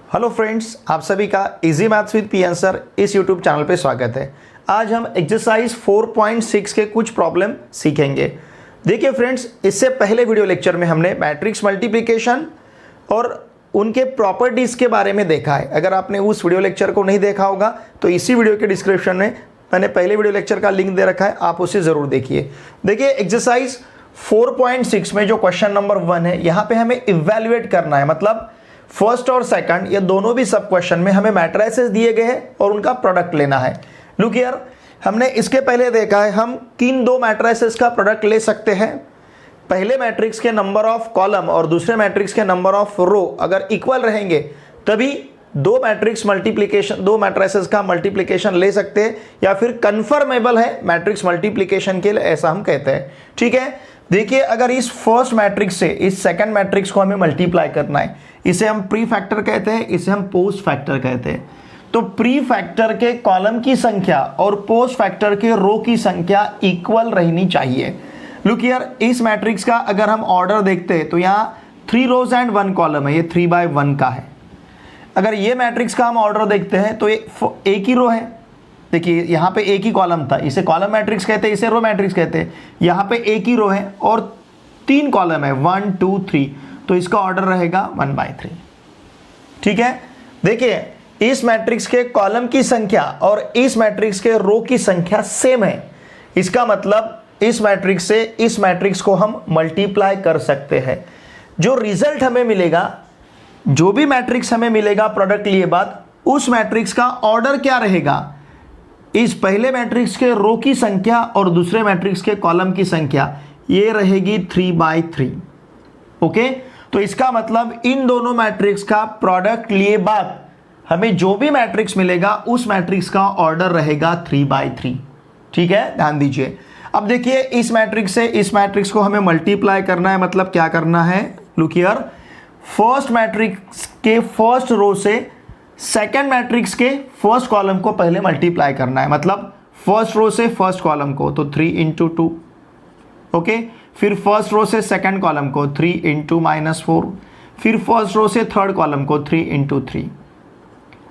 Hello friends, आप सभी का easy maths with P answer इस यूट्यूब चैनल पे स्वागत है। आज हम एक्सरसाइज 4.6 के कुछ प्रॉब्लम सीखेंगे। देखिए फ्रेंड्स, इससे पहले वीडियो लेक्चर में हमने मैट्रिक्स मल्टीप्लिकेशन और उनके प्रॉपर्टीज़ के बारे में देखा है। अगर आपने उस वीडियो लेक्चर को नहीं देखा होगा तो इसी वीडियो के डिस्क्रिप्शन में मैंने पहले वीडियो लेक्चर का लिंक दे रखा है, आप उसे ज़रूर देखिए। देखिए एक्सरसाइज 4.6 में जो क्वेश्चन नंबर 1 है, यहाँ पे हमें इवैल्यूएट करना है, मतलब फर्स्ट और सेकंड ये दोनों भी सब क्वेश्चन में हमें मैट्रिसेस दिए गए हैं और उनका प्रोडक्ट लेना है। लुक हियर, हमने इसके पहले देखा है हम किन दो मैट्रिसेस का प्रोडक्ट ले सकते हैं। पहले मैट्रिक्स के नंबर ऑफ कॉलम और दूसरे मैट्रिक्स के नंबर ऑफ रो अगर इक्वल रहेंगे तभी दो मैट्रिसेस का मल्टीप्लिकेशन ले सकते हैं, या फिर कन्फर्मेबल है मैट्रिक्स मल्टीप्लिकेशन के लिए, ऐसा हम कहते हैं। ठीक है, देखिए अगर इस फर्स्ट मैट्रिक्स से इस सेकंड मैट्रिक्स को हमें मल्टीप्लाई करना है, इसे हम प्री फैक्टर कहते हैं, इसे हम पोस्ट फैक्टर कहते हैं। तो प्री फैक्टर के कॉलम की संख्या और पोस्ट फैक्टर के रो की संख्या इक्वल रहनी चाहिए। लुक हियर, इस मैट्रिक्स का अगर हम ऑर्डर देखते हैं तो यहाँ 3 रोज एंड 1 कॉलम है, ये 3/1 का है। अगर ये मैट्रिक्स का हम ऑर्डर देखते हैं तो एक ही रो है। देखिए यहाँ पे एक ही कॉलम था, इसे कॉलम मैट्रिक्स कहते हैं, इसे रो मैट्रिक्स कहते हैं। यहाँ पे एक ही रो है और 3 कॉलम है, 1 2 3, तो इसका ऑर्डर रहेगा 1/3। ठीक है, देखिए इस मैट्रिक्स के कॉलम की संख्या और इस मैट्रिक्स के रो की संख्या सेम है। इसका मतलब इस मैट्रिक्स से इस मैट्रिक्स को हम मल्टीप्लाई कर सकते हैं। जो रिजल्ट हमें मिलेगा, जो भी मैट्रिक्स हमें मिलेगा प्रोडक्ट लिए बाद, उस मैट्रिक्स का ऑर्डर क्या रहेगा, इस पहले मैट्रिक्स के रो की संख्या और दूसरे मैट्रिक्स के कॉलम की संख्या, ये रहेगी 3/3। ओके, तो इसका मतलब इन दोनों मैट्रिक्स का प्रोडक्ट लिए बाद हमें जो भी मैट्रिक्स मिलेगा उस मैट्रिक्स का ऑर्डर रहेगा 3/3। ठीक है, ध्यान दीजिए। अब देखिए इस मैट्रिक्स से इस मैट्रिक्स को हमें मल्टीप्लाई करना है, मतलब क्या करना है, लुक हियर, फर्स्ट मैट्रिक्स के फर्स्ट रो से सेकेंड मैट्रिक्स के फर्स्ट कॉलम को पहले मल्टीप्लाई करना है, मतलब फर्स्ट रो से फर्स्ट कॉलम को, तो 3 × 2। ओके, फिर फर्स्ट रो से सेकेंड कॉलम को 3 × -4, फिर फर्स्ट रो से थर्ड कॉलम को 3 × 3।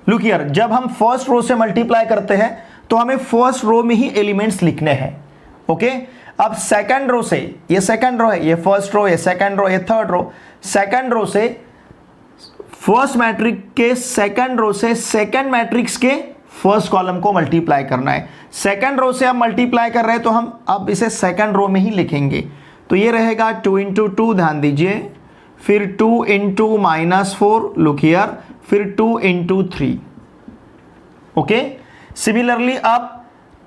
लुक हियर, जब हम फर्स्ट रो से मल्टीप्लाई करते हैं तो हमें फर्स्ट रो में ही एलिमेंट्स लिखने हैं। ओके, अब सेकेंड रो से, ये सेकेंड रो है, ये फर्स्ट रो, ये सेकेंड रो, ये थर्ड रो, सेकेंड रो से फर्स्ट मैट्रिक्स के सेकेंड रो से सेकेंड मैट्रिक्स के फर्स्ट कॉलम को मल्टीप्लाई करना है। सेकेंड रो से हम मल्टीप्लाई कर रहे हैं तो हम अब इसे सेकेंड रो में ही लिखेंगे, तो ये रहेगा 2 × 2, ध्यान दीजिए, फिर 2 × -4, लुक हियर, फिर 2 × 3। ओके, सिमिलरली अब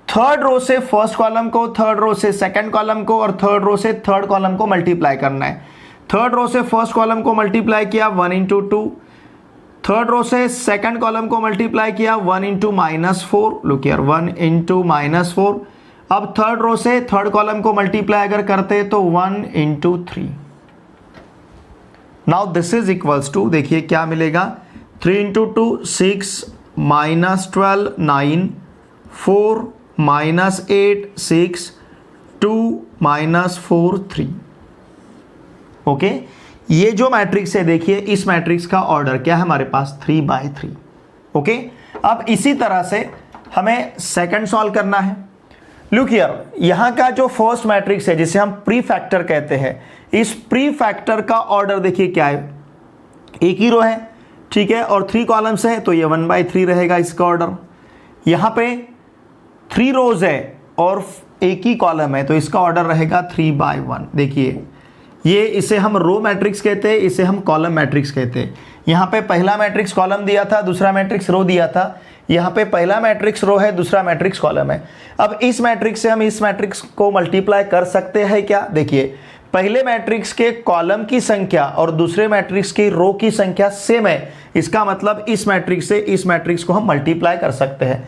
थर्ड रो से फर्स्ट कॉलम को, थर्ड रो से सेकेंड कॉलम को और थर्ड रो से थर्ड कॉलम को मल्टीप्लाई करना है। थर्ड रो से फर्स्ट कॉलम को मल्टीप्लाई किया 1 × 2, थर्ड रो से सेकंड कॉलम को मल्टीप्लाई किया 1 × -4, लुक हियर, 1 × -4। अब थर्ड रो से थर्ड कॉलम को मल्टीप्लाई अगर करते तो 1 × 3। Now this is equals to, देखिए क्या मिलेगा, 3 × 2 6 -12 9, 4 -8 6, 2 -4 3। ओके, ये जो मैट्रिक्स है, देखिए इस मैट्रिक्स का ऑर्डर क्या है हमारे पास, 3/3। ओके, अब इसी तरह से हमें सेकंड सॉल्व करना है। लुक हियर, यहां का जो फर्स्ट मैट्रिक्स है जिसे हम प्री फैक्टर कहते हैं, इस प्री फैक्टर का ऑर्डर देखिए क्या है, एक ही रो है, ठीक है, और 3 कॉलम्स है, तो ये 1/3 रहेगा इसका ऑर्डर। यहां पे 3 रोज है और एक ही कॉलम है, तो इसका ऑर्डर रहेगा 3/1। देखिए ये, इसे हम रो मैट्रिक्स कहते हैं, इसे हम कॉलम मैट्रिक्स कहते हैं। यहाँ पे पहला मैट्रिक्स कॉलम दिया था, दूसरा मैट्रिक्स रो दिया था। यहाँ पे पहला मैट्रिक्स रो है, दूसरा मैट्रिक्स कॉलम है। अब इस मैट्रिक्स से हम इस मैट्रिक्स को मल्टीप्लाई कर सकते हैं क्या, देखिए पहले मैट्रिक्स के कॉलम की संख्या और दूसरे मैट्रिक्स की रो की संख्या सेम है, इसका मतलब इस मैट्रिक्स से इस मैट्रिक्स को हम मल्टीप्लाई कर सकते हैं।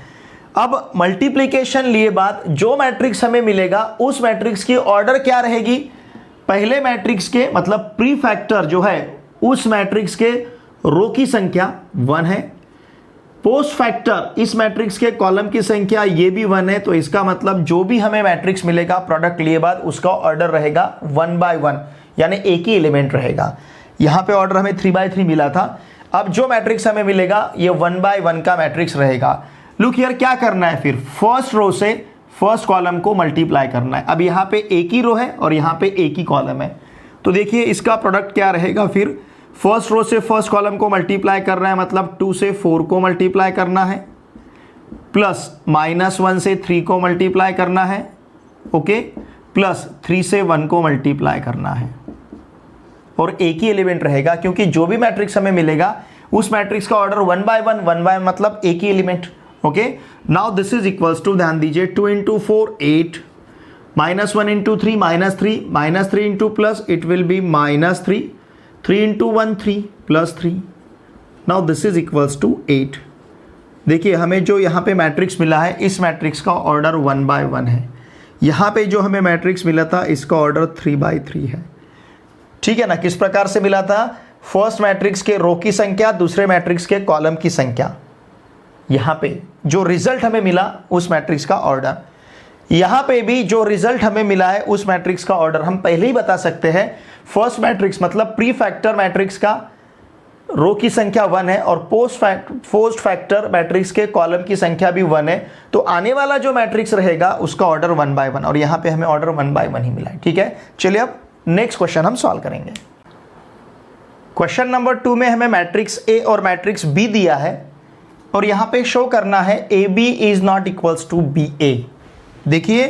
अब मल्टीप्लीकेशन लिए बाद जो मैट्रिक्स हमें मिलेगा उस मैट्रिक्स की ऑर्डर क्या रहेगी, पहले मैट्रिक्स के, मतलब प्री फैक्टर जो है उस मैट्रिक्स के रो की संख्या 1 है, पोस्ट फैक्टर इस मैट्रिक्स के कॉलम की संख्या ये भी 1 है, तो इसका मतलब जो भी हमें मैट्रिक्स मिलेगा प्रोडक्ट लिए बाद उसका ऑर्डर रहेगा 1/1, यानी एक ही एलिमेंट रहेगा। यहां पे ऑर्डर हमें 3/3 मिला था। अब जो मैट्रिक्स हमें मिलेगा ये 1 बाय 1 का मैट्रिक्स रहेगा। लुक हियर, क्या करना है फिर, फर्स्ट रो से फर्स्ट कॉलम को मल्टीप्लाई करना है। अब यहाँ पे एक ही रो है और यहाँ पे एक ही कॉलम है, तो देखिए इसका प्रोडक्ट क्या रहेगा फिर, फर्स्ट रो से फर्स्ट कॉलम को मल्टीप्लाई करना है, मतलब 2 से 4 को मल्टीप्लाई करना है, प्लस -1 से 3 को मल्टीप्लाई करना है, ओके, प्लस 3 से 1 को मल्टीप्लाई करना है, और एक ही एलिमेंट रहेगा क्योंकि जो भी मैट्रिक्स हमें मिलेगा उस मैट्रिक्स का ऑर्डर 1 बाय 1 मतलब एक ही element. Okay, now this is equals to, ध्यान दीजिए, 2 into 4 8, -1 into 3 -3, -3 into plus it will be -3, 3 into 1 3 +3, now this is equals to 8। देखिए हमें जो यहाँ पे मैट्रिक्स मिला है इस मैट्रिक्स का ऑर्डर 1 बाय 1 है, यहाँ पे जो हमें मैट्रिक्स मिला था इसका ऑर्डर 3 बाय 3 है। ठीक है ना, किस प्रकार से मिला था, फर्स्ट मैट्रिक्स के रो की संख्या, दूसरे मैट्रिक्स के कॉलम की संख्या, यहाँ पे जो रिजल्ट हमें मिला उस मैट्रिक्स का ऑर्डर, यहाँ पे भी जो रिजल्ट हमें मिला है उस मैट्रिक्स का ऑर्डर। हम पहले ही बता सकते हैं फर्स्ट मैट्रिक्स मतलब प्री फैक्टर मैट्रिक्स का रो की संख्या 1 है और पोस्ट फैक्टर मैट्रिक्स के कॉलम की संख्या भी 1 है, तो आने वाला जो मैट्रिक्स रहेगा उसका ऑर्डर 1 बाय 1, और यहाँ पे हमें ऑर्डर 1 बाय 1 ही मिला है। ठीक है, चलिए अब नेक्स्ट क्वेश्चन हम सॉल्व करेंगे। क्वेश्चन नंबर 2 में हमें मैट्रिक्स ए और मैट्रिक्स बी दिया है और यहाँ पे शो करना है A B is not equals to B A. देखिए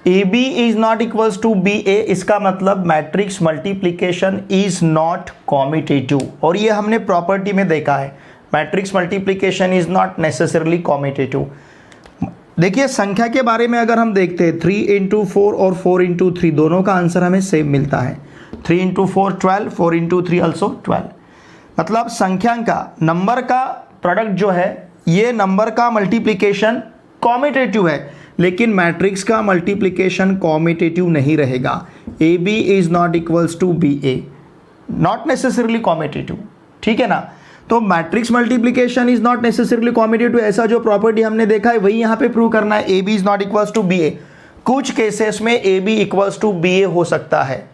A B is not equals to B A, इसका मतलब matrix multiplication is not commutative, और ये हमने प्रॉपर्टी में देखा है, matrix multiplication is not necessarily commutative. देखिए संख्या के बारे में अगर हम देखते हैं 3 into 4 और 4 into 3 दोनों का आंसर हमें सेम मिलता है, 3 into 4 12, 4 into 3 also 12, मतलब संख्या का नंबर का प्रोडक्ट जो है ये नंबर का मल्टीप्लिकेशन कॉम्यूटेटिव है, लेकिन मैट्रिक्स का मल्टीप्लिकेशन कॉम्यूटेटिव नहीं रहेगा। A B is not equals to B A, not necessarily commutative. ठीक है ना, तो matrix multiplication is not necessarily commutative, ऐसा जो प्रॉपर्टी हमने देखा है वही यहाँ पे प्रूव करना है। A B is not equals to B A, कुछ केसेस में A B equals to B A हो सकता है,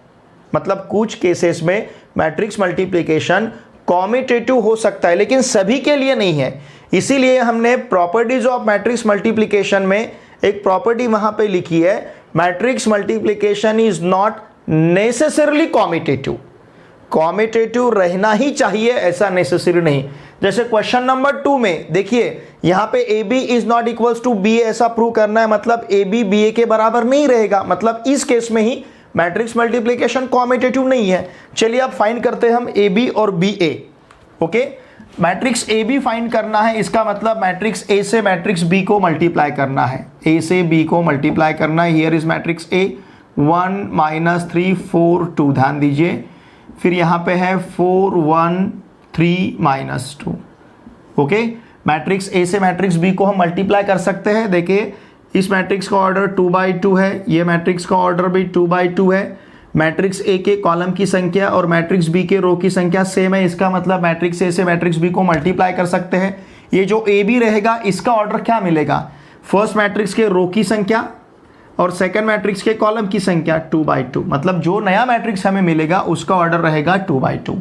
मतलब कुछ केसेस में मैट्रिक्स मल्टीप्लिकेशन कॉम्यूटेटिव हो सकता है, लेकिन सभी के लिए नहीं है। इसीलिए हमने प्रॉपर्टीज ऑफ मैट्रिक्स मल्टीप्लिकेशन में एक प्रॉपर्टी वहां पे लिखी है, matrix multiplication is not necessarily commutative. Commutative रहना ही चाहिए ऐसा नेसेसरी नहीं। जैसे क्वेश्चन नंबर 2 में देखिए यहाँ पे A B is not equals to B A ऐसा प्रूव करना है, मतलब ए बी बी ए के बराबर नहीं रहेगा, मतलब इस केस में ही मैट्रिक्स मल्टीप्लिकेशन कॉम्यूटेटिव नहीं है। चलिए अब फाइंड करते हैं हम ए बी और B A. Okay, matrix A B find करना है, इसका मतलब मैट्रिक्स ए से मैट्रिक्स बी को मल्टीप्लाई करना है, ए से बी को मल्टीप्लाई करना है। हियर इज मैट्रिक्स ए 1 -3 4 2, ध्यान दीजिए, फिर यहाँ पे है 4 1 3 -2। ओके, मैट्रिक्स ए से मैट्रिक्स बी को हम मल्टीप्लाई कर सकते हैं। देखिए इस मैट्रिक्स का ऑर्डर 2 बाई 2 है, ये मैट्रिक्स का ऑर्डर भी 2 बाई 2 है। मैट्रिक्स ए के कॉलम की संख्या और मैट्रिक्स बी के रो की संख्या सेम है, इसका मतलब मैट्रिक्स ए से मैट्रिक्स बी को मल्टीप्लाई कर सकते हैं। ये जो ए बी रहेगा इसका ऑर्डर क्या मिलेगा, फर्स्ट मैट्रिक्स के रो की संख्या और सेकंड मैट्रिक्स के कॉलम की संख्या 2 बाई 2, मतलब जो नया मैट्रिक्स हमें मिलेगा उसका ऑर्डर रहेगा 2 बाई 2।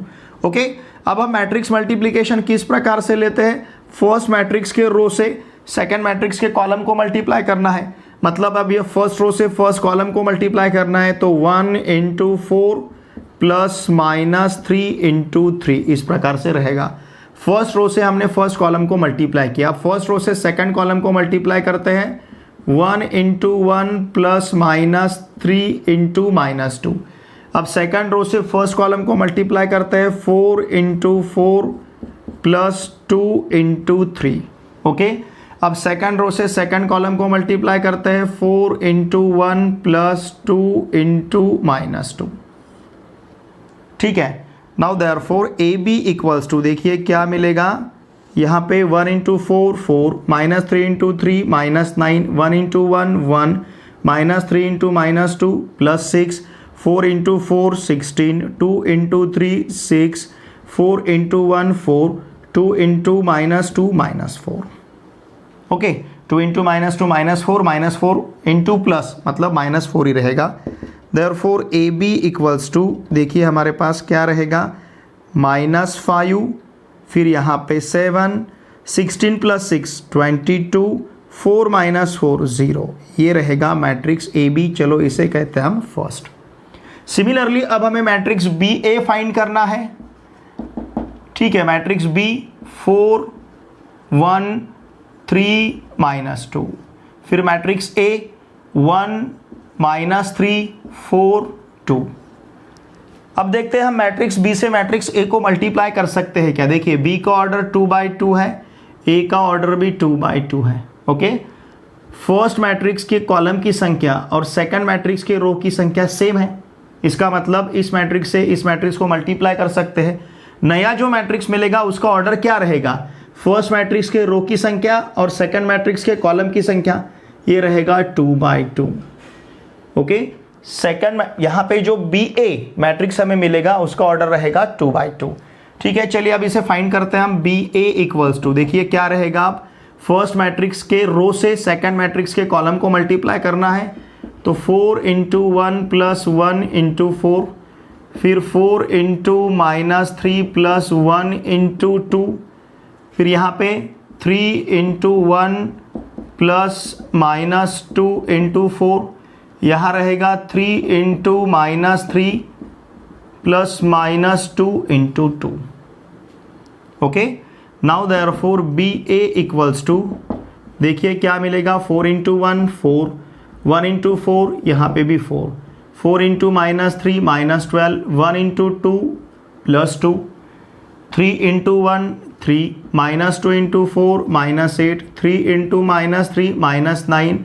ओके, अब हम मैट्रिक्स मल्टीप्लिकेशन किस प्रकार से लेते हैं, फर्स्ट मैट्रिक्स के रो से सेकंड मैट्रिक्स के कॉलम को मल्टीप्लाई करना है, मतलब अब ये फर्स्ट रो से फर्स्ट कॉलम को मल्टीप्लाई करना है, तो 1 into 4 प्लस -3 into 3 इस प्रकार से रहेगा। फर्स्ट रो से हमने फर्स्ट कॉलम को मल्टीप्लाई किया, फर्स्ट रो से सेकंड कॉलम को मल्टीप्लाई करते हैं, 1 into 1 प्लस -3 into -2। अब सेकंड रो से फर्स्ट कॉलम को मल्टीप्लाई करते हैं, 4 into 4 प्लस 2 into 3। ओके, अब सेकंड रो से सेकंड कॉलम को मल्टीप्लाई करते हैं, 4 into 1 प्लस 2 into -2। ठीक है, now therefore A B equals to, देखिए क्या मिलेगा यहाँ पे 1 into 4 4, -3 into 3 -9, 1 into 1 1, -3 into -2 plus 6, 4 into 4 16, 2 into 3 6, 4 into 1 4, 2 into -2 -4। Okay, 2 into -2 -4, -4 into प्लस मतलब -4 ही रहेगा। Therefore A B equals to, देखिए हमारे पास क्या रहेगा, -5 फिर यहाँ पे 7, 16 + 6 22, 4 - 4 0, ये रहेगा मैट्रिक्स ए बी। चलो इसे कहते हैं हम फर्स्ट। सिमिलरली अब हमें मैट्रिक्स बी ए फाइंड करना है। ठीक है, मैट्रिक्स बी 4 1 3 - 2, फिर मैट्रिक्स ए 1 -3 4 2। अब देखते हैं हम मैट्रिक्स बी से मैट्रिक्स ए को मल्टीप्लाई कर सकते हैं क्या। देखिए बी का ऑर्डर 2/2 है, ए का ऑर्डर भी 2/2 है। ओके, फर्स्ट मैट्रिक्स के कॉलम की संख्या और सेकंड मैट्रिक्स के रो की संख्या सेम है। इसका मतलब इस मैट्रिक्स से इस मैट्रिक्स को मल्टीप्लाई कर सकते हैं। नया जो मैट्रिक्स मिलेगा उसका ऑर्डर क्या रहेगा, फर्स्ट मैट्रिक्स के रो की संख्या और सेकंड मैट्रिक्स के कॉलम की संख्या, ये रहेगा 2/2। ओके, सेकंड यहाँ पे जो बी ए मैट्रिक्स हमें मिलेगा उसका ऑर्डर रहेगा 2/2। ठीक है, चलिए अब इसे फाइंड करते हैं हम। बी ए इक्वल्स टू, देखिए क्या रहेगा, आप फर्स्ट मैट्रिक्स के रो से सेकंड मैट्रिक्स के कॉलम को मल्टीप्लाई करना है, तो 4 × 1 + 1 × 4, फिर 4 × -3 + 1 × 2, फिर यहाँ पे 3 × 1 + -2 × 4, यहाँ रहेगा 3 × -3 + -2 × 2। Okay, now therefore B A equals to, देखिए क्या मिलेगा, 4 × 1 4, 1 × 4, यहाँ पे भी 4, 4 × -3 -12, 1 × 2 +2, 3 × 1 3, -2 × 4 -8, 3 × -3 -9,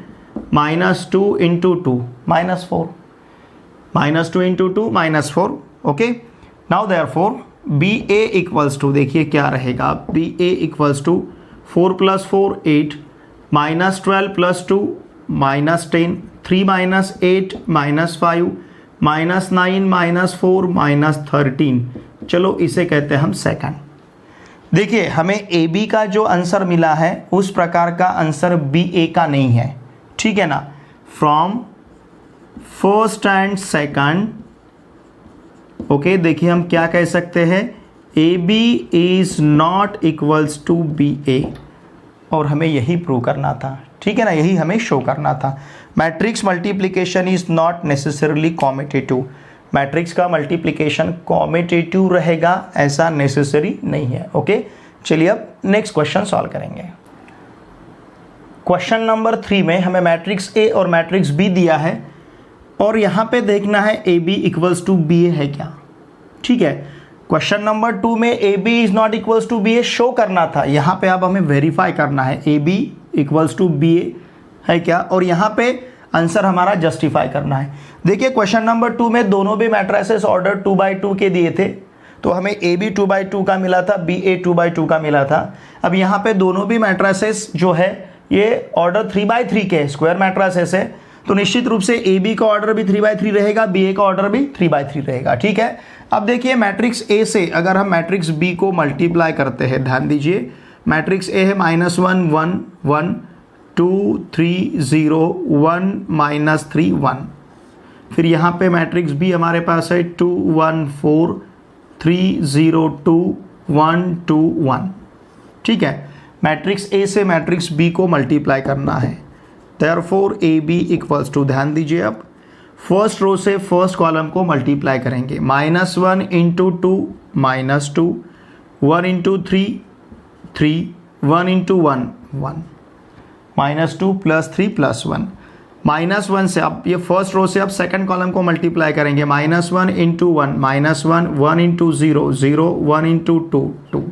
-2 × 2 -4, -2 × 2 -4। Okay, now therefore B A equals to, देखिए क्या रहेगा, बी ए इक्वल्स टू 4 + 4 8, -12 + 2 -10, 3 - 8 -5, -9 -4 -13। चलो इसे कहते हैं हम सेकंड। देखिए हमें ए बी का जो आंसर मिला है उस प्रकार का आंसर बी ए का नहीं है। ठीक है ना, from first and second. Okay, देखिए हम क्या कह सकते हैं, A B is not equals to B A, और हमें यही प्रूव करना था। ठीक है ना, यही हमें शो करना था। Matrix multiplication is not necessarily commutative, matrix का मल्टीप्लिकेशन कॉम्यूटेटिव रहेगा ऐसा नेसेसरी नहीं है। ओके, चलिए अब नेक्स्ट क्वेश्चन सॉल्व करेंगे। क्वेश्चन नंबर 3 में हमें मैट्रिक्स ए और मैट्रिक्स बी दिया है और यहाँ पे देखना है A B equals to B A है क्या। ठीक है, क्वेश्चन नंबर 2 में A B is not equals to B A show करना था, यहाँ पे अब हमें वेरीफाई करना है A B equals to B A है क्या, और यहाँ पे आंसर हमारा जस्टिफाई करना है। देखिए क्वेश्चन नंबर 2 में दोनों भी मैट्रिसेस ऑर्डर 2/2 के दिए थे, तो हमें ए बी 2/2 का मिला था, बी ए 2/2 का मिला था। अब यहाँ पे दोनों भी मैट्रिसेस जो है ये ऑर्डर 3/3 के स्क्वायर मैट्रिसेस है, तो निश्चित रूप से ए बी का ऑर्डर भी 3/3 रहेगा, बी ए का ऑर्डर भी 3/3 रहेगा। ठीक है, अब देखिए मैट्रिक्स ए से अगर हम मैट्रिक्स बी को मल्टीप्लाई करते हैं, ध्यान दीजिए मैट्रिक्स ए है -1 1 1 2 3 0 1 -3 1, फिर यहाँ पे मैट्रिक्स बी हमारे पास है 2 1 4 3 0 2 1 2 1। ठीक है, मैट्रिक्स ए से मैट्रिक्स बी को मल्टीप्लाई करना है, therefore A B equals to, ध्यान दीजिए अब फर्स्ट रो से फर्स्ट कॉलम को मल्टीप्लाई करेंगे, -1 × 2 -2, 1 × 3 3, 1 × 1 1, -2 + 3 + 1, -1 से अब ये फर्स्ट रो से अब सेकंड कॉलम को मल्टीप्लाई करेंगे, -1 × 1 -1, 1 × 0 0, 1 × 2 2।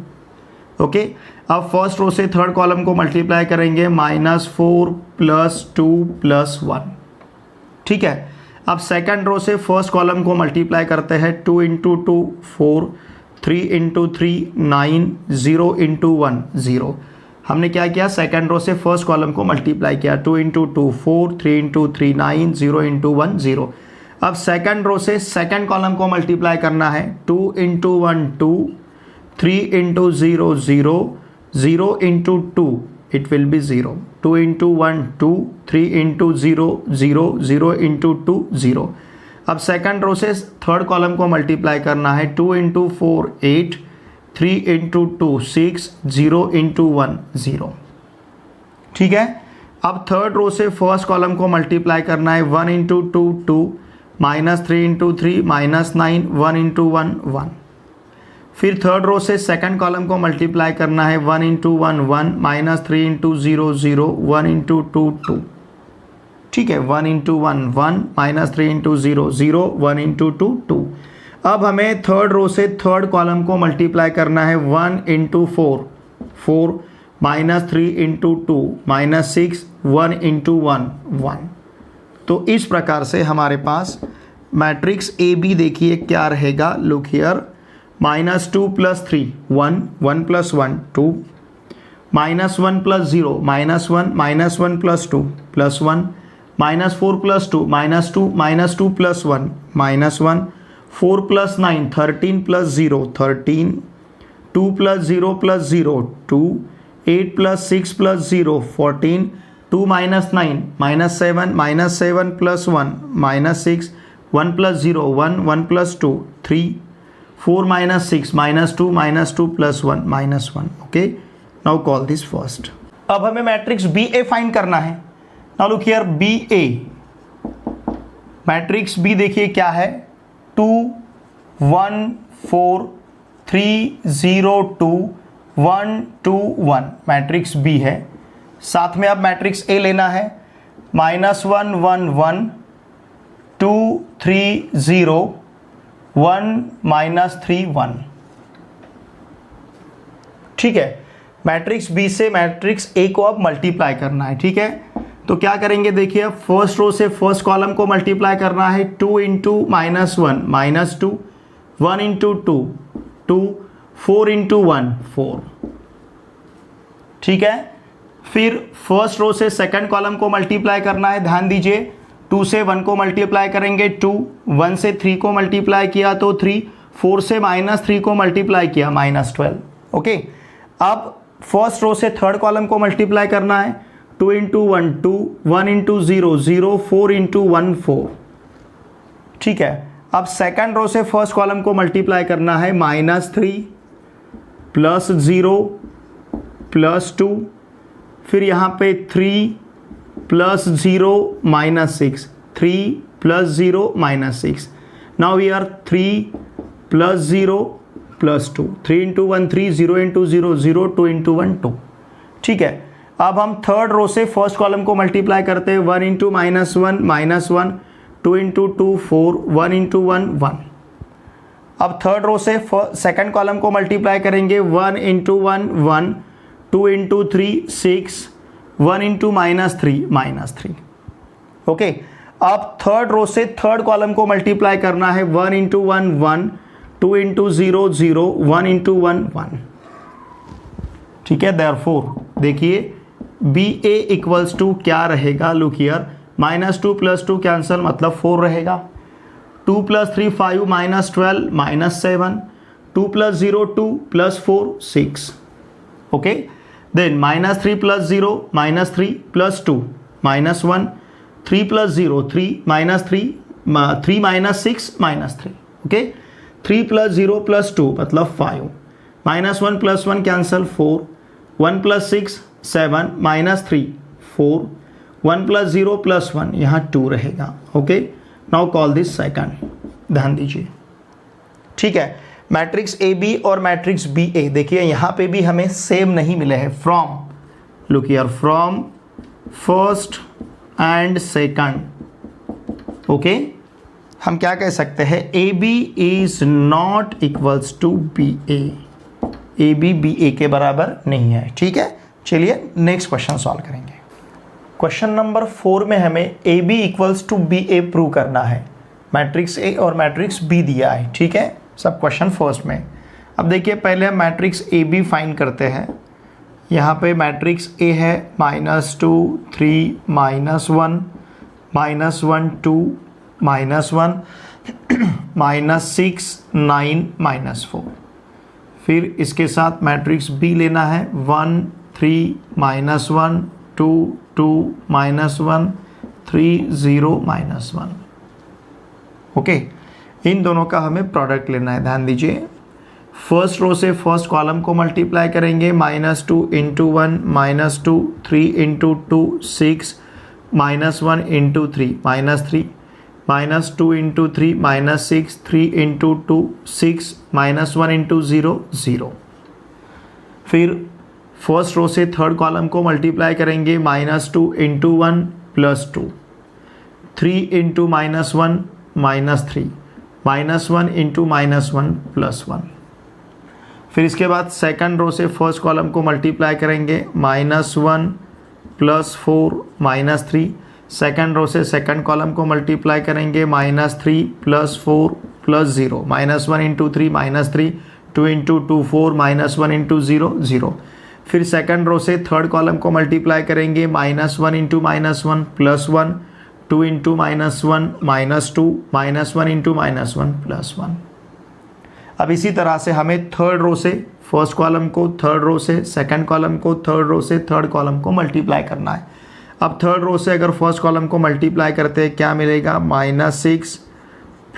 ओके, अब फर्स्ट रो से थर्ड कॉलम को मल्टीप्लाई करेंगे, -4 + 2 + 1। ठीक है, अब सेकंड रो से फर्स्ट कॉलम को मल्टीप्लाई करते हैं, 2 × 2 4, 3 × 3 9, 0 × 1 0। हमने क्या किया, सेकंड रो से फर्स्ट कॉलम को मल्टीप्लाई किया, 2 × 2 4, 3 × 3 9, 0 × 1 0। अब सेकंड रो से सेकंड कॉलम को मल्टीप्लाई करना है, 2 × 1 2, 3 × 0 0, 0 × 2 it will be 0, 2 × 1 2, 3 × 0 0, 0 × 2 0। अब सेकंड रो से थर्ड कॉलम को मल्टीप्लाई करना है, 2 × 4 8, 3 इंटू 2 6, 0 इंटू 1 0। ठीक है, अब थर्ड रो से फर्स्ट कॉलम को मल्टीप्लाई करना है। 1 इंटू 2 2, -3 इंटू 3 -9, 1 इंटू 1 1। फिर थर्ड रो से सेकंड कॉलम को मल्टीप्लाई करना है। 1 इंटू 1 1, -3 इंटू 0 0, 1 इंटू 2 2। ठीक है, 1 इंटू 1 1, -3 इंटू 0 0, 1 इंटू 2 2। अब हमें थर्ड रो से थर्ड कॉलम को मल्टीप्लाई करना है। 1 इंटू 4 4, -3 इंटू 2 -6, 1 इंटू 1 1। तो इस प्रकार से हमारे पास मैट्रिक्स ए बी देखिए क्या रहेगा। Look here, -2 + 3 1, 1 + 1 2, -1 + 0 -1, -1 + 2 +1, -4 + 2 -2, -2 + 1 -1, 4 + 9 13 + 0 13, 2 + 0 + 0 2, 8 + 6 + 0 14, 2 - 9 -7 -7 + 1 -6, 1 + 0 1, 1 + 2 3, 4 - 6 -2 -2 + 1 -1। Okay, now call this first. अब हमें मैट्रिक्स बी ए फाइंड करना है। Now look here, B A matrix B देखिए क्या है। 2 1 4 3 0 2 1 2 1 मैट्रिक्स बी है। साथ में अब मैट्रिक्स ए लेना है। -1 1 1 2 3 0 1 -3 1। ठीक है, मैट्रिक्स बी से मैट्रिक्स ए को अब मल्टीप्लाई करना है। ठीक है, तो क्या करेंगे देखिए, फर्स्ट रो से फर्स्ट कॉलम को मल्टीप्लाई करना है। 2 इंटू -1 -2, 1 इंटू 2 2, 4 इंटू 1 4। ठीक है, फिर फर्स्ट रो से सेकंड कॉलम को मल्टीप्लाई करना है। ध्यान दीजिए, 2 से 1 को मल्टीप्लाई करेंगे 2, 1 से 3 को मल्टीप्लाई किया तो 3, 4 से -3 को मल्टीप्लाई किया -12। ओके, अब फर्स्ट रो से थर्ड कॉलम को मल्टीप्लाई करना है। 2 इंटू 1 2, 1 इंटू 0 0, 4 इंटू 1 4। ठीक है, अब सेकंड रो से फर्स्ट कॉलम को मल्टीप्लाई करना है। -3 + 0 + 2, फिर यहाँ पे 3 + 0 -6, 3 + 0 -6। Now here 3 + 0 + 2, 3 into 1 3, 0 into 0 0, 2 into 1 2। ठीक है, अब हम थर्ड रो से फर्स्ट कॉलम को मल्टीप्लाई करते हैं। 1 इंटू -1 -1, 2 इंटू 2 4, 1 इंटू 1 1। अब थर्ड रो से सेकंड कॉलम को मल्टीप्लाई करेंगे। 1 इंटू 1 1, 2 इंटू 3 6, 1 इंटू -3 3। ओके, अब थर्ड रो से थर्ड कॉलम को मल्टीप्लाई करना है। 1 इंटू 1 1, 2 इंटू 0 0, 1 इंटू 1 1। ठीक है, देयरफॉर देखिए बी ए इक्वल्स टू क्या रहेगा। लुक हियर, -2 + 2 कैंसल, मतलब 4 रहेगा। 2 + 3 5 -12 -7, 2 + 0 2 + 4 6। Okay, then -3 + 0 -3 + 2 -1, 3 + 0 3 -3 3 -6 -3। ओके, 3 + 0 + 2 मतलब 5, -1 + 1 कैंसल 4, 1 + 6 7 -3 4, 1 + 0 + 1 यहाँ 2 रहेगा। Okay, now call this second. ध्यान दीजिए, ठीक है, मैट्रिक्स ए बी और मैट्रिक्स बी ए देखिए यहाँ पे भी हमें सेम नहीं मिले हैं। From, look here, from first and second. Okay, हम क्या कह सकते हैं, A B is not equals to B A B B A के बराबर नहीं है। ठीक है, चलिए नेक्स्ट क्वेश्चन सॉल्व करेंगे। क्वेश्चन नंबर 4 में हमें ए B equals to B A prove करना है। मैट्रिक्स ए और मैट्रिक्स बी दिया है। ठीक है, सब क्वेश्चन फर्स्ट में। अब देखिए, पहले हम मैट्रिक्स ए बी फाइंड करते हैं। यहाँ पे मैट्रिक्स ए है -2 3 -1 -1 2 -1 -6 9 -4। फिर इसके साथ मैट्रिक्स बी लेना है। 1 3 -1 2 2 -1 3 0 -1। ओके, इन दोनों का हमें प्रोडक्ट लेना है। ध्यान दीजिए, फर्स्ट रो से फर्स्ट कॉलम को मल्टीप्लाई करेंगे, -2 × 1 -2, 3 × 2 6, -1 × 3 -3, -2 × 3 -6, 3 × 2 6, -1 × 0 0। फिर फर्स्ट रो से थर्ड कॉलम को मल्टीप्लाई करेंगे, -2 × 1 +2, 3 × -1 -3, -1 × -1 +1। फिर इसके बाद सेकंड रो से फर्स्ट कॉलम को मल्टीप्लाई करेंगे, -1 +4 -3। सेकंड रो से सेकंड कॉलम को मल्टीप्लाई करेंगे, -3 +4 +0, -1 × 3 -3, 2 × 2 4, -1 × 0 0। फिर सेकंड रो से थर्ड कॉलम को मल्टीप्लाई करेंगे, -1 × -1 +1, 2 × -1 -2, -1 × -1 +1। अब इसी तरह से हमें थर्ड रो से फर्स्ट कॉलम को, थर्ड रो से सेकंड कॉलम को, थर्ड रो से थर्ड कॉलम को मल्टीप्लाई करना है। अब थर्ड रो से अगर फर्स्ट कॉलम को मल्टीप्लाई करते हैं, क्या मिलेगा, -6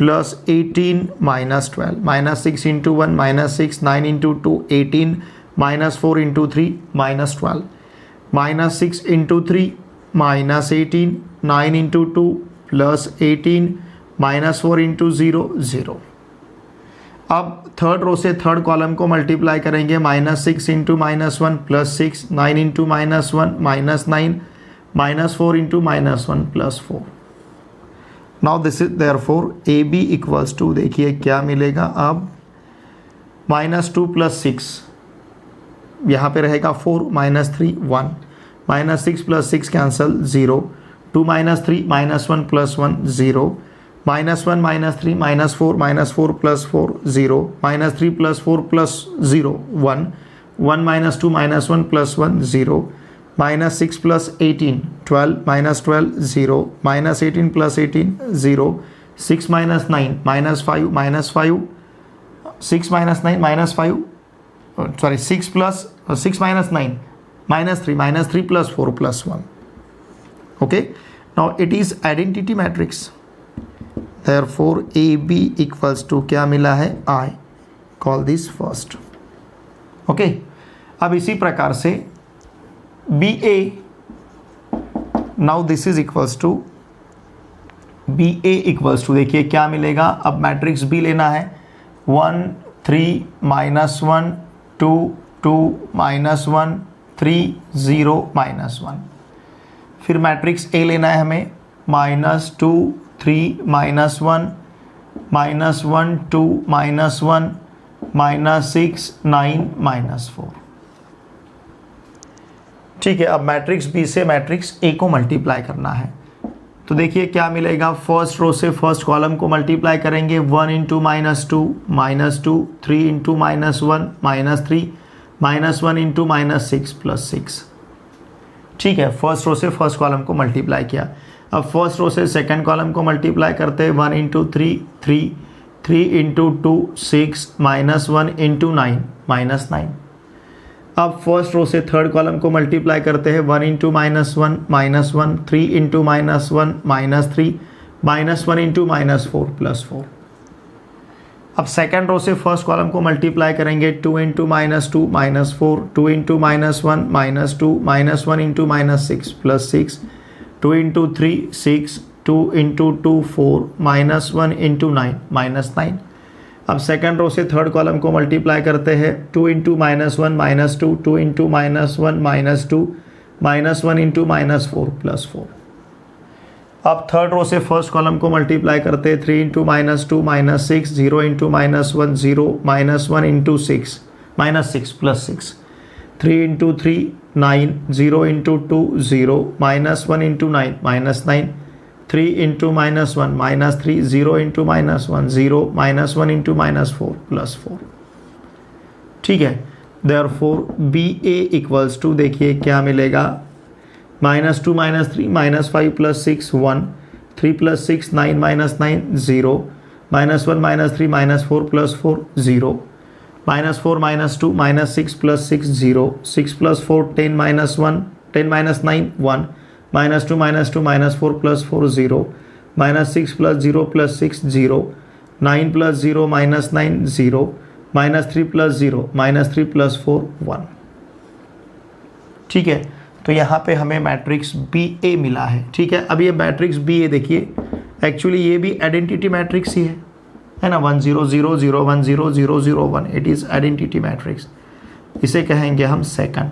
+ 18 -12, -6 × 1 -6, 9 × 2 18, -4 × 3 -12, -6 × 3 -18, 9 × 2 +18, -4 × 0 0। अब थर्ड रो से थर्ड कॉलम को मल्टीप्लाई करेंगे, -6 × -1 +6, 9 × -1 -9, -4 × -1 +4। Now this is therefore AB = देखिए क्या मिलेगा, अब -2 + 6, यहाँ पे रहेगा 4, -3 1, -6 + 6 cancel 0, 2 - 3 -1 +1 0, -1 -3 -4 -4 + 4 0, -3 + 4 + 0 1, 1 - 2 -1 +1 0, -6 + 18 12, -12 0, -18 + 18 0, 6 - 9 -5 -5, 6 - 9 -5, sorry 6 + 6 - 9 -3, -3 + 4 + 1। Okay, now it is identity matrix, therefore AB = क्या मिला है, I, call this first। Okay, अब इसी प्रकार से BA, now this is equals to BA = देखिए क्या मिलेगा, अब मैट्रिक्स B लेना है, 1 3 -1 2 2 -1 3 0 -1। फिर मैट्रिक्स A लेना है हमें, -2 3 -1 -1 2 -1 -6 9 -4। ठीक है, अब मैट्रिक्स B से मैट्रिक्स A को मल्टीप्लाई करना है, तो देखिए क्या मिलेगा, फर्स्ट रो से फर्स्ट कॉलम को मल्टीप्लाई करेंगे, 1 × -2 -2, 3 × -1 -3, -1 × -6 +6। ठीक है, फर्स्ट रो से फर्स्ट कॉलम को मल्टीप्लाई किया। अब फर्स्ट रो से सेकंड कॉलम को मल्टीप्लाई करते हैं, 1 × 3 3, 3 × 2 6, -1 × 9 -9। अब फर्स्ट रो से थर्ड कॉलम को मल्टीप्लाई करते हैं, 1 × -1 -1, 3 × -1 -3, -1 × -4 +4। अब सेकंड रो से फर्स्ट कॉलम को मल्टीप्लाई करेंगे, 2 × -2 -4, 2 × -1 -2, -1 × -6 +6, 2 × 3 6, 2 × 2 4, -1 × 9 -9। अब सेकंड रो से थर्ड कॉलम को मल्टीप्लाई करते हैं, 2 × -1 -2, 2 × -1 -2, -1 × -4 +4। अब थर्ड रो से फर्स्ट कॉलम को मल्टीप्लाई करते हैं, 3 × -2 -6, 0 × -1 0, -1 × 6 -6 +6, 3 × 3 9, 0 × 2 0, -1 × 9 -9, 3 × -1 -3, 0 × -1 0, -1 × -4 +4। ठीक है, देयरफॉर BA = देखिए क्या मिलेगा, -2 -3 -5 + 6 1, 3 + 6 9 -9 0, -1 -3 -4 +4 0, -4 -2 -6 + 6 0, 6 + 4 10 -1 10 -9 1, -2 -2 -4 +4 0, -6 + 0 + 6 0, 9 + 0 -9 0, -3 + 0, -3 + 4 1। ठीक है, तो यहाँ पे हमें मैट्रिक्स BA मिला है। ठीक है, अब ये मैट्रिक्स BA देखिए, एक्चुअली ये भी आइडेंटिटी मैट्रिक्स ही है ना, 1 0 0 0 1 0 0 0 1, इट इज़ आइडेंटिटी मैट्रिक्स, इसे कहेंगे हम सेकंड।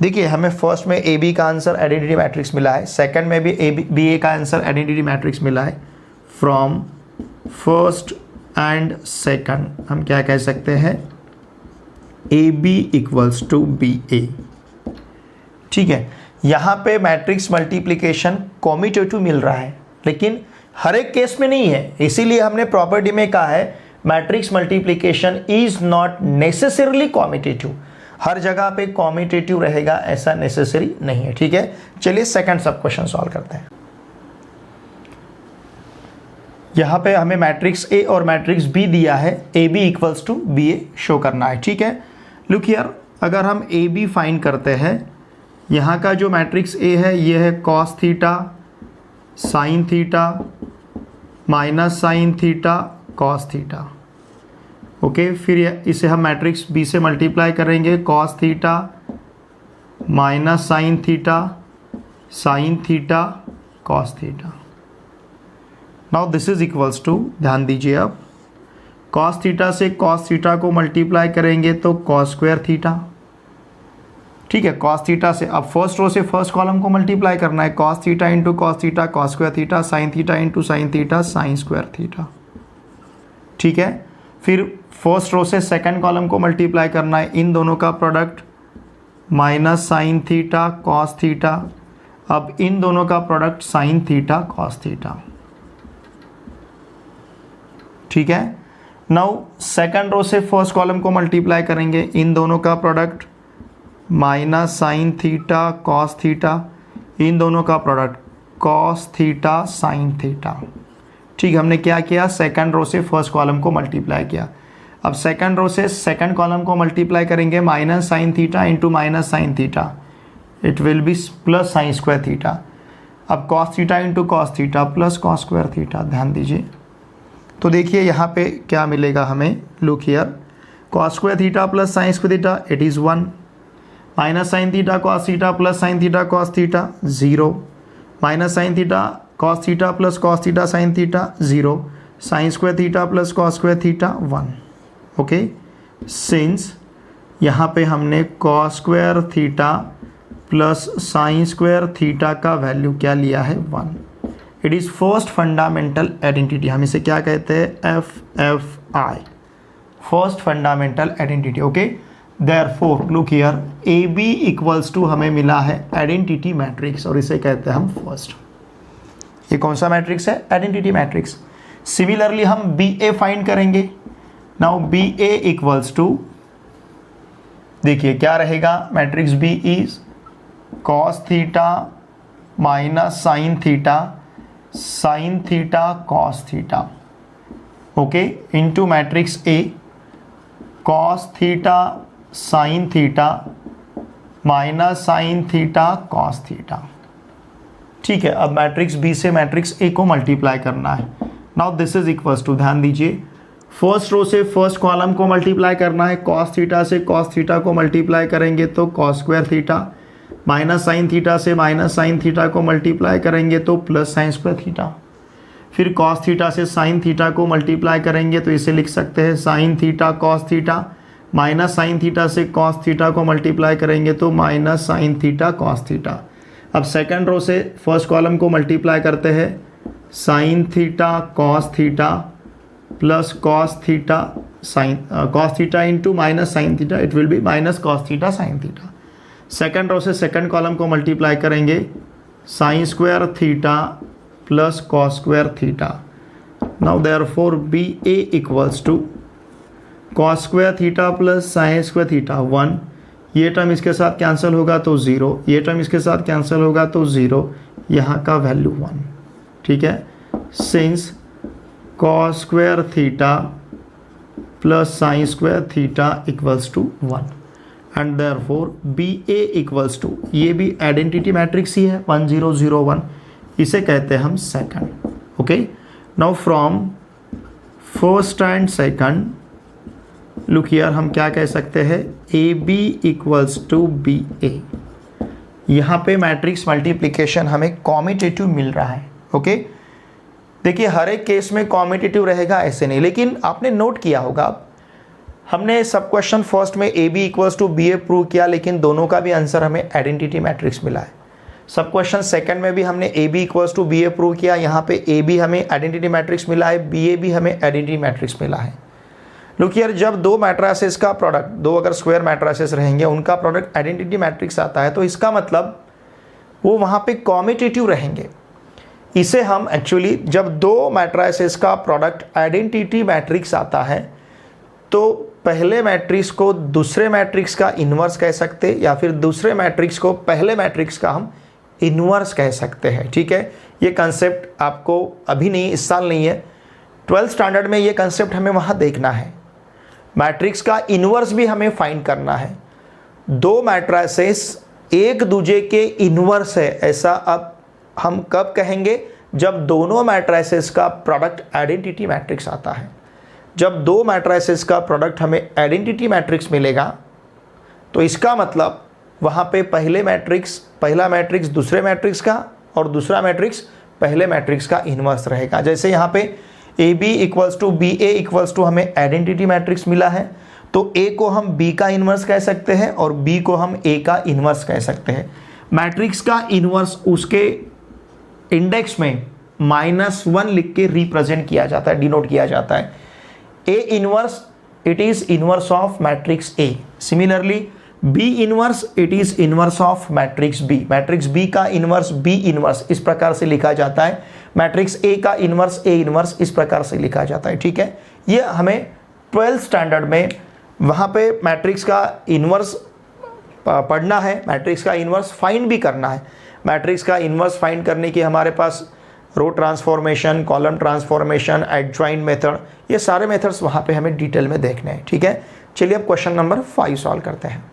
देखिए हमें फर्स्ट में AB का आंसर आइडेंटिटी मैट्रिक्स मिला है, सेकंड में भी BA का आंसर आइडेंटिटी मैट्रिक्स मिला है। फ्रॉम फर्स्ट एंड सेकंड हम क्या कह सकते हैं, AB = BA। ठीक है, यहाँ पे मैट्रिक्स मल्टीप्लिकेशन कॉम्यूटेटिव मिल रहा है, लेकिन हर एक केस में नहीं है, इसीलिए हमने प्रॉपर्टी में कहा है matrix multiplication is not necessarily commutative. हर जगह पे कॉम्यूटेटिव रहेगा ऐसा नेसेसरी नहीं है। ठीक है, चलिए सेकंड सब क्वेश्चन सॉल्व करते हैं। यहाँ पे हमें मैट्रिक्स A और मैट्रिक्स B दिया है, AB = BA शो करना है। ठीक है, लुक हियर, अगर हम AB फाइंड करते हैं, यहाँ का जो मैट्रिक्स A है ये है cos theta sin theta minus sin theta cos theta. Okay, फिर इसे हम मैट्रिक्स B से मल्टीप्लाई करेंगे, cos theta minus sin theta sin theta cos theta. Now this is equals to, ध्यान दीजिए, अब cos थीटा से cos थीटा को मल्टीप्लाई करेंगे तो cos स्क्वायर थीटा। ठीक है, cos थीटा से अब फर्स्ट रो से फर्स्ट कॉलम को मल्टीप्लाई करना है, cos theta into cos theta cos square theta, sin theta into sin theta sin square theta. ठीक है, फिर फर्स्ट रो से सेकंड कॉलम को मल्टीप्लाई करना है, इन दोनों का product minus sin theta cos theta, अब इन दोनों का product sin theta cos theta. ठीक है, नाउ सेकंड रो से फर्स्ट कॉलम को मल्टीप्लाई करेंगे, इन दोनों का product minus sin theta cos theta, इन दोनों का product cos theta sin theta. ठीक, हमने क्या किया, सेकंड रो से फर्स्ट कॉलम को मल्टीप्लाई किया। अब सेकंड रो से सेकंड कॉलम को मल्टीप्लाई करेंगे, minus sin theta into minus sin theta, it will B plus sin square theta. अब cos theta into cos theta plus cos square theta. ध्यान दीजिए, तो देखिए यहाँ पे क्या मिलेगा हमें, look here, cos square theta plus sin square theta it is 1, minus sin theta cos theta plus sin theta cos theta 0, minus sin theta cos theta plus cos theta sin theta 0, sin square theta plus cos square theta 1। Okay, since यहाँ पे हमने cos square theta plus sin square theta का value क्या लिया है, 1। It is first fundamental identity, हम इसे क्या कहते हैं, FFI, first fundamental identity. Okay, therefore look here, AB = हमें मिला है आइडेंटिटी मैट्रिक्स और इसे कहते हैं हम फर्स्ट। ये कौन सा मैट्रिक्स है, आइडेंटिटी मैट्रिक्स। सिमिलरली हम BA फाइंड करेंगे। नाउ BA = देखिए क्या रहेगा, matrix B is cos theta minus sin theta sin theta cos theta, okay, into matrix A cos theta sin theta minus sin theta cos theta. ठीक है, अब matrix B से matrix A को multiply करना है। Now this is equals to, ध्यान दीजिए, first row से फर्स्ट कॉलम को मल्टीप्लाई करना है, cos थीटा से cos थीटा को मल्टीप्लाई करेंगे तो cos square theta, minus sin theta से माइनस sin थीटा को मल्टीप्लाई करेंगे तो प्लस sin स्क्वायर थीटा, फिर cos थीटा से sin थीटा को मल्टीप्लाई करेंगे तो इसे लिख सकते हैं sin theta cos theta, minus sin theta से cos थीटा को मल्टीप्लाई करेंगे तो minus sin theta cos theta. अब सेकंड रो से फर्स्ट कॉलम को मल्टीप्लाई करते हैं, sin theta cos theta plus cos theta sin cos theta into minus sin theta, it will be minus cos theta sin theta. Second row से second column को multiply करेंगे, sin square theta plus cos square theta. Now therefore BA = cos square theta plus sin square theta 1, ये term इसके साथ cancel होगा तो 0, ये term इसके साथ कैंसिल होगा तो 0, यहाँ का वैल्यू 1। ठीक है, since cos square theta plus sin square theta = 1 and therefore BA = ये भी आइडेंटिटी मैट्रिक्स ही है, 1 0 0 1, इसे कहते हैं हम second. Okay, now from first and second look here, हम क्या कह सकते हैं, A B equals to B A. यहाँ पे मैट्रिक्स मल्टीप्लिकेशन हमें कॉम्यूटेटिव मिल रहा है। ओके, देखिए हर एक केस में कॉम्यूटेटिव रहेगा ऐसे नहीं, लेकिन आपने नोट किया होगा हमने सब क्वेश्चन फर्स्ट में A B equals to B A prove किया, लेकिन दोनों का भी आंसर हमें आइडेंटिटी मैट्रिक्स मिला है। सब क्वेश्चन सेकंड में भी हमने A B equals to B A prove किया, यहाँ पे ए बी हमें आइडेंटिटी मैट्रिक्स मिला है, बी ए भी हमें आइडेंटिटी मैट्रिक्स मिला है। लुक हियर, जब दो मैट्रिसेस का प्रोडक्ट, दो अगर स्क्वायर मैट्रिसेस रहेंगे उनका प्रोडक्ट आइडेंटिटी मैट्रिक्स आता है, तो इसका मतलब वो वहाँ पे कॉम्यूटेटिव रहेंगे। इसे हम एक्चुअली, जब दो मैट्रिसेस का प्रोडक्ट आइडेंटिटी मैट्रिक्स आता है तो पहले मैट्रिक्स को दूसरे मैट्रिक्स का इन्वर्स कह सकते हैं, या फिर दूसरे मैट्रिक्स को पहले मैट्रिक्स का हम इन्वर्स कह सकते हैं। ठीक है, ये कंसेप्ट आपको अभी नहीं, इस साल नहीं है, 12th स्टैंडर्ड में ये कंसेप्ट हमें वहाँ देखना है। मैट्रिक्स का इन्वर्स भी हमें फाइंड करना है। दो मैट्रिसेस एक दूसरे के इन्वर्स है, ऐसा अब हम कब कहेंगे, जब दोनों मैट्रिसेस का प्रोडक्ट आइडेंटिटी मैट्रिक्स आता है। जब दो मैट्रिसेस का प्रोडक्ट हमें आइडेंटिटी मैट्रिक्स मिलेगा तो इसका मतलब वहाँ पे पहला मैट्रिक्स दूसरे मैट्रिक्स का और दूसरा मैट्रिक्स पहले मैट्रिक्स का इन्वर्स रहेगा। जैसे यहाँ पे A B equals to B A equals to हमें आइडेंटिटी मैट्रिक्स मिला है, तो ए को हम बी का इन्वर्स कह सकते हैं और बी को हम ए का इन्वर्स कह सकते हैं। मैट्रिक्स का इन्वर्स उसके इंडेक्स में -1 लिख के रिप्रेजेंट किया जाता है, डिनोट किया जाता है। A inverse, it is inverse of matrix A. Similarly B inverse, it is inverse of matrix B. Matrix B का इन्वर्स बी इन्वर्स इस प्रकार से लिखा जाता है। मैट्रिक्स ए का इन्वर्स ए इन्वर्स इस प्रकार से लिखा जाता है। ठीक है, ये हमें 12th स्टैंडर्ड में वहाँ पे मैट्रिक्स का इन्वर्स पढ़ना है, मैट्रिक्स का इन्वर्स फाइंड भी करना है। मैट्रिक्स का इन्वर्स फाइंड करने की हमारे पास row transformation, column transformation, adjoint method, ये सारे मेथड्स वहाँ पे हमें डिटेल में देखने हैं। ठीक है, चलिए अब क्वेश्चन नंबर 5 सॉल्व करते हैं।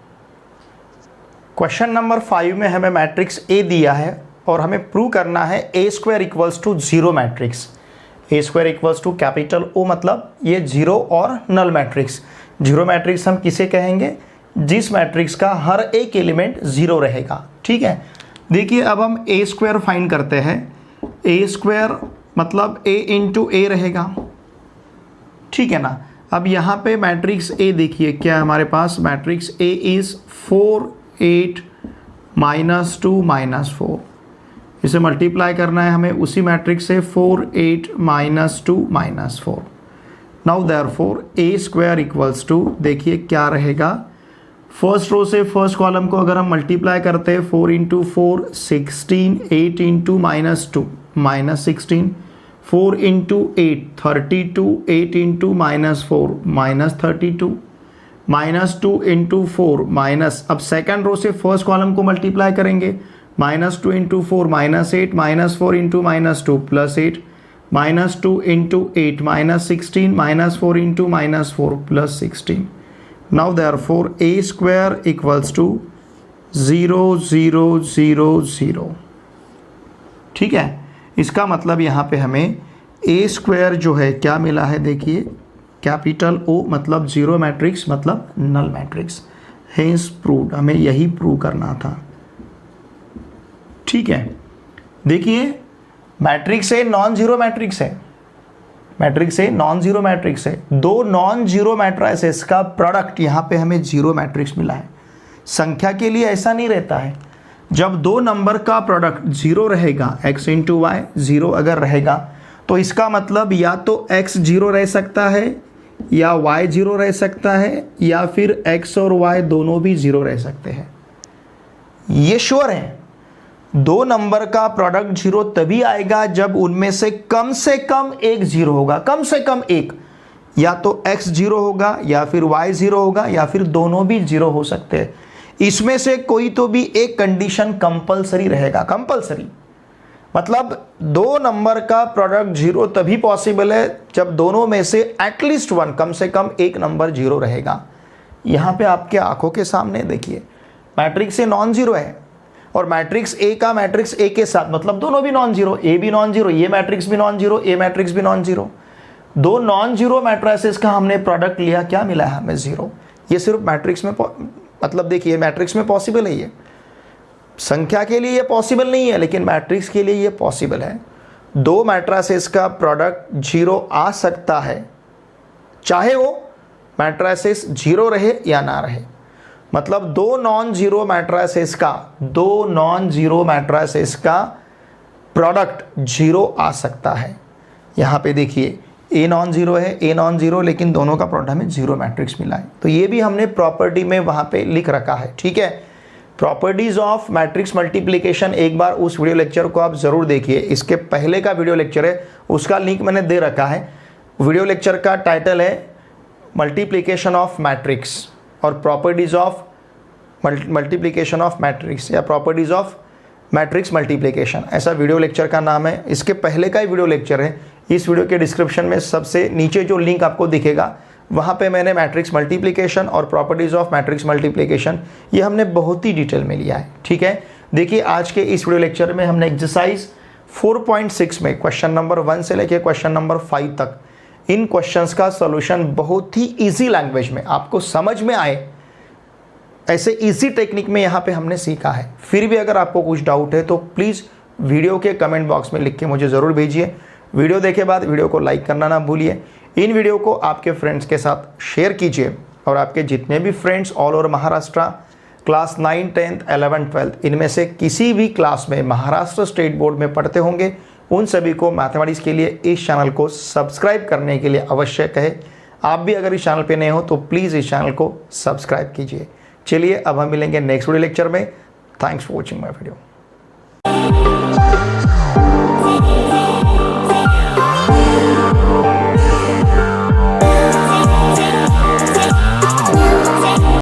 क्वेश्चन नंबर 5 में हमें मैट्रिक्स ए दिया है और हमें प्रूव करना है A square equals to zero matrix. A square equals to capital O, मतलब ये जीरो और नल मैट्रिक्स। जीरो मैट्रिक्स हम किसे कहेंगे, जिस मैट्रिक्स का हर एक एलिमेंट जीरो रहेगा। ठीक है, देखिए अब हम ए स्क्वायर फाइंड करते हैं। ए स्क्वायर मतलब ए इंटू ए रहेगा। ठीक है ना, अब यहाँ पे मैट्रिक्स ए देखिए क्या है हमारे पास, मैट्रिक्स ए इज 4 8 -2 -4। इसे मल्टीप्लाई करना है हमें उसी मैट्रिक्स से 4 8 -2 -4। Now therefore A square equals to, देखिए क्या रहेगा, फर्स्ट रो से फर्स्ट कॉलम को अगर हम मल्टीप्लाई करते हैं 4 × 4 16, 8 × -2 -16, 4 × 8 32, 8 × -4 -32, -2 × 4 माइनस, अब सेकंड रो से फर्स्ट कॉलम को मल्टीप्लाई करेंगे, -2 × 4 -8, -4 × -2 +8, -2 × 8 -16, -4 × -4 +16। Now therefore a square equals to 0 0 0 0। ठीक है, इसका मतलब यहाँ पे हमें a स्क्वायर जो है क्या मिला है, देखिए कैपिटल O मतलब जीरो मैट्रिक्स मतलब नल मैट्रिक्स। हेंस प्रूव्ड, हमें यही प्रूव करना था। ठीक है, देखिए matrix A non zero matrix है, matrix A non zero matrix है। दो नॉन जीरो मैट्रिसेस का प्रोडक्ट यहाँ पे हमें जीरो मैट्रिक्स मिला है। संख्या के लिए ऐसा नहीं रहता है, जब दो नंबर का प्रोडक्ट जीरो रहेगा, x × y जीरो अगर रहेगा तो इसका मतलब या तो x जीरो रह सकता है या y जीरो रह सकता है या फिर x और y दोनों भी जीरो रह सकते हैं। ये श्योर है, दो नंबर का प्रोडक्ट जीरो तभी आएगा जब उनमें से कम एक जीरो होगा, कम से कम एक, या तो x जीरो होगा या फिर y जीरो होगा या फिर दोनों भी जीरो हो सकते हैं। इसमें से कोई तो भी एक कंडीशन कंपलसरी रहेगा, कंपलसरी मतलब दो नंबर का प्रोडक्ट जीरो तभी पॉसिबल है जब दोनों में से एटलीस्ट वन, कम से कम एक नंबर जीरो रहेगा। यहाँ पे आपके आंखों के सामने देखिए मैट्रिक्स ए नॉन जीरो है और मैट्रिक्स ए का मैट्रिक्स ए के साथ मतलब दोनों भी नॉन जीरो, ए भी नॉन जीरो, ये मैट्रिक्स भी नॉन जीरो, ए मैट्रिक्स भी नॉन जीरो। दो नॉन जीरो मैट्रिसेस का हमने प्रोडक्ट लिया, क्या मिला है हमें? जीरो। ये सिर्फ मैट्रिक्स में मतलब देखिए मैट्रिक्स में पॉसिबल है, ये संख्या के लिए ये पॉसिबल नहीं है, लेकिन मैट्रिक्स के लिए ये पॉसिबल है। दो मैट्रिसेस का प्रोडक्ट जीरो आ सकता है, चाहे वो मैट्रिसेस जीरो रहे या ना रहे। मतलब दो नॉन जीरो मैट्रिसेस का प्रोडक्ट जीरो आ सकता है। यहाँ पे देखिए ए नॉन जीरो है, ए नॉन जीरो, लेकिन दोनों का प्रोडक्ट हमें जीरो मैट्रिक्स मिला है। तो ये भी हमने प्रॉपर्टी में वहाँ पे लिख रखा है, ठीक है। प्रॉपर्टीज ऑफ मैट्रिक्स मल्टीप्लिकेशन, एक बार उस वीडियो लेक्चर को आप ज़रूर देखिए। इसके पहले का वीडियो लेक्चर है, उसका लिंक मैंने दे रखा है। वीडियो लेक्चर का टाइटल है मल्टीप्लिकेशन ऑफ मैट्रिक्स और properties of multiplication of matrix या प्रॉपर्टीज ऑफ मैट्रिक्स मल्टीप्लिकेशन, ऐसा वीडियो लेक्चर का नाम है। इसके पहले का ही वीडियो लेक्चर है। इस वीडियो के डिस्क्रिप्शन में सबसे नीचे जो लिंक आपको दिखेगा, वहाँ पे मैंने मैट्रिक्स मल्टीप्लिकेशन और प्रॉपर्टीज ऑफ मैट्रिक्स मल्टीप्लिकेशन ये हमने बहुत ही डिटेल में लिया है, ठीक है। देखिए आज के इस वीडियो लेक्चर में हमने एक्सरसाइज 4.6 में क्वेश्चन नंबर 1 से लेकर क्वेश्चन नंबर 5 तक इन क्वेश्चंस का सॉल्यूशन बहुत ही इजी लैंग्वेज में आपको समझ में आए, ऐसे इजी टेक्निक में यहाँ पे हमने सीखा है। फिर भी अगर आपको कुछ डाउट है तो प्लीज़ वीडियो के कमेंट बॉक्स में लिख के मुझे ज़रूर भेजिए। वीडियो देखे बाद वीडियो को लाइक करना ना भूलिए। इन वीडियो को आपके फ्रेंड्स के साथ शेयर कीजिए और आपके जितने भी friends all over Maharashtra class 9, 10th, 11th, 12th इनमें से किसी भी क्लास में महाराष्ट्र स्टेट बोर्ड में पढ़ते होंगे, उन सभी को मैथमेटिक्स के लिए इस चैनल को सब्सक्राइब करने के लिए अवश्य कहे। आप भी अगर इस चैनल पे नए हो तो प्लीज़ इस चैनल को सब्सक्राइब कीजिए। चलिए अब हम मिलेंगे नेक्स्ट वीडियो लेक्चर में। Thanks for watching my video.